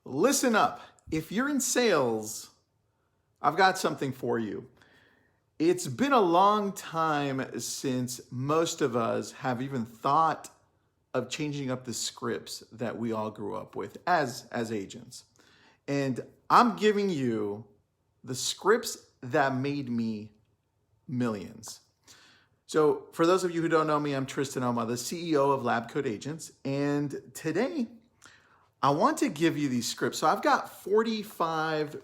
Listen up. If you're in sales, I've got something for you. It's been a long time since most of us have even thought of changing up the scripts that we all grew up with as agents. And I'm giving you the scripts that made me millions. So for those of you who don't know me, I'm Tristan Oma, the CEO of Lab Code Agents. And today, I want to give you these scripts. So I've got 45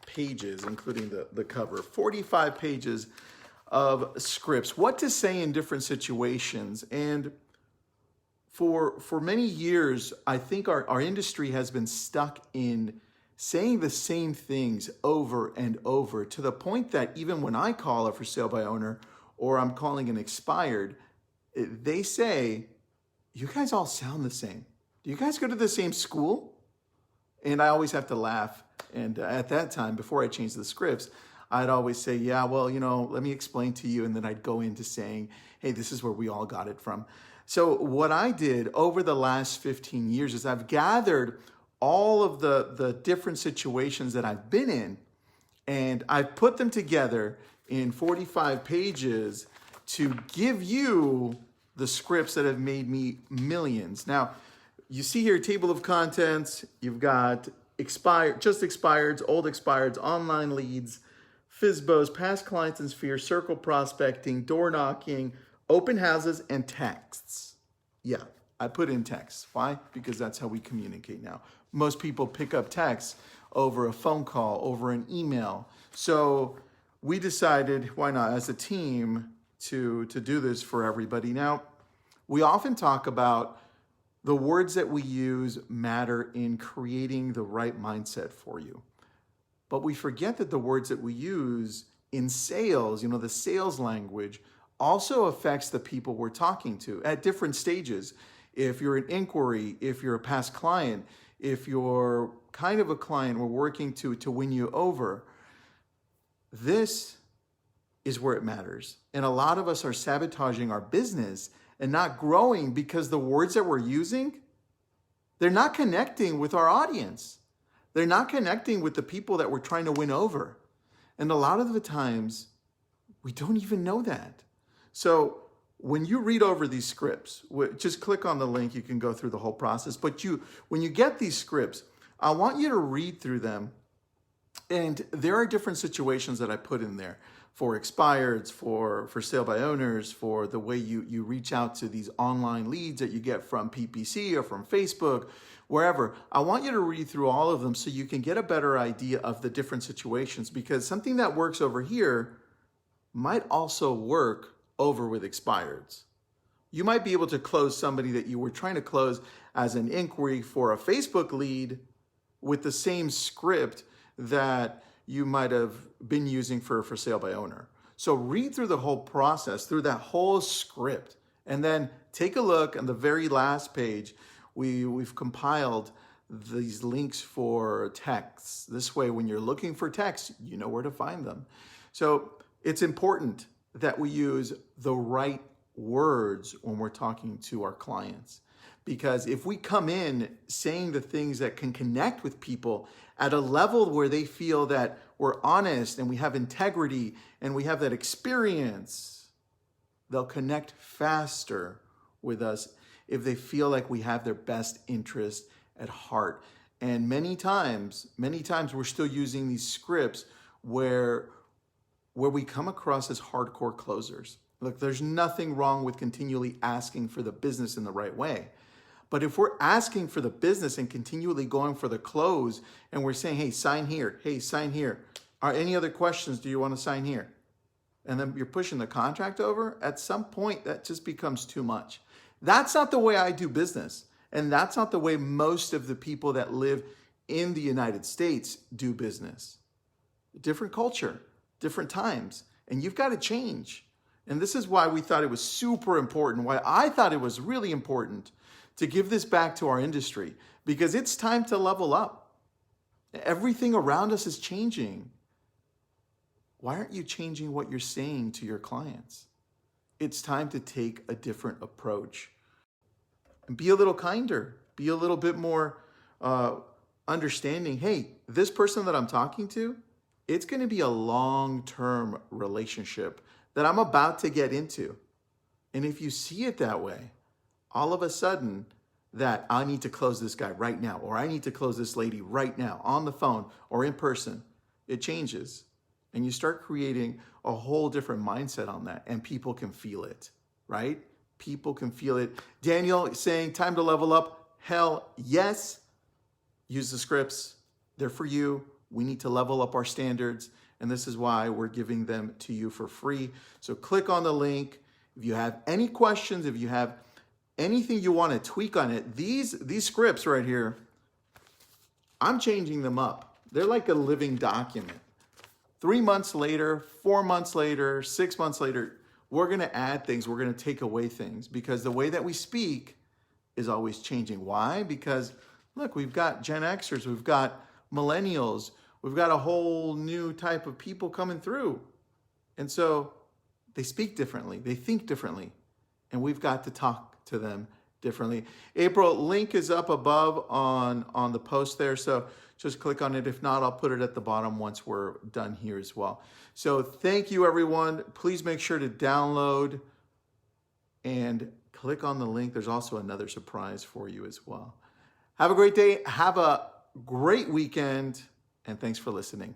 pages, including the cover, 45 pages of scripts, what to say in different situations. And for many years, I think our industry has been stuck in saying the same things over and over to the point that even when I call a for sale by owner or I'm calling an expired, they say, you guys all sound the same. Do you guys go to the same school? And I always have to laugh. And at that time, before I changed the scripts, I'd always say, yeah, well, let me explain to you. And then I'd go into saying, hey, this is where we all got it from. So what I did over the last 15 years is I've gathered all of the different situations that I've been in, and I've put them together in 45 pages to give you the scripts that have made me millions. Now, you see here, table of contents, you've got just expireds, old expireds, online leads, FSBOs, past clients and sphere, circle prospecting, door knocking, open houses, and texts. Yeah, I put in texts. Why? Because that's how we communicate now. Most people pick up texts over a phone call, over an email. So we decided, why not, as a team, to do this for everybody. Now, we often talk about the words that we use matter in creating the right mindset for you. But we forget that the words that we use in sales, the sales language, also affects the people we're talking to at different stages. If you're an inquiry, if you're a past client, if you're kind of a client we're working to win you over, this is where it matters. And a lot of us are sabotaging our business and not growing because the words that we're using, they're not connecting with our audience. They're not connecting with the people that we're trying to win over. And a lot of the times, we don't even know that. So when you read over these scripts, just click on the link, you can go through the whole process. But when you get these scripts, I want you to read through them. And there are different situations that I put in there for expireds, for sale by owners, for the way you reach out to these online leads that you get from PPC or from Facebook, wherever. I want you to read through all of them so you can get a better idea of the different situations, because something that works over here might also work over with expireds. You might be able to close somebody that you were trying to close as an inquiry for a Facebook lead with the same script that you might have been using for sale by owner. So read through the whole process, through that whole script, and then take a look on the very last page. We've compiled these links for texts. This way, when you're looking for texts, you know where to find them. So it's important that we use the right words when we're talking to our clients. Because if we come in saying the things that can connect with people at a level where they feel that we're honest and we have integrity and we have that experience, they'll connect faster with us if they feel like we have their best interest at heart. And many times we're still using these scripts where we come across as hardcore closers. Look, there's nothing wrong with continually asking for the business in the right way. But if we're asking for the business and continually going for the close and we're saying, hey, sign here, hey, sign here. Are any other questions? Do you want to sign here? And then you're pushing the contract over, at some point that just becomes too much. That's not the way I do business. And that's not the way most of the people that live in the United States do business. Different culture, different times, and you've got to change. And this is why we thought it was super important, why I thought it was really important to give this back to our industry, because it's time to level up. Everything around us is changing. Why aren't you changing what you're saying to your clients? It's time to take a different approach and be a little kinder, be a little bit more understanding, hey, this person that I'm talking to, it's going to be a long-term relationship that I'm about to get into. And if you see it that way, all of a sudden that I need to close this guy right now, or I need to close this lady right now on the phone or in person, it changes. And you start creating a whole different mindset on that, and people can feel it, right? People can feel it. Daniel saying, time to level up. Hell yes. Use the scripts. They're for you. We need to level up our standards, and this is why we're giving them to you for free. So click on the link. If you have any questions, if you have anything you want to tweak on it, these scripts right here, I'm changing them up. They're like a living document. 3 months later, 4 months later, 6 months later, we're going to add things. We're going to take away things because the way that we speak is always changing. Why? Because look, we've got Gen Xers, we've got millennials, we've got a whole new type of people coming through. And so they speak differently, they think differently, and we've got to talk to them differently. April, link is up above on the post there, so just click on it. If not, I'll put it at the bottom once we're done here as well. So thank you, everyone. Please make sure to download and click on the link. There's also another surprise for you as well. Have a great day. Have a great weekend, and thanks for listening.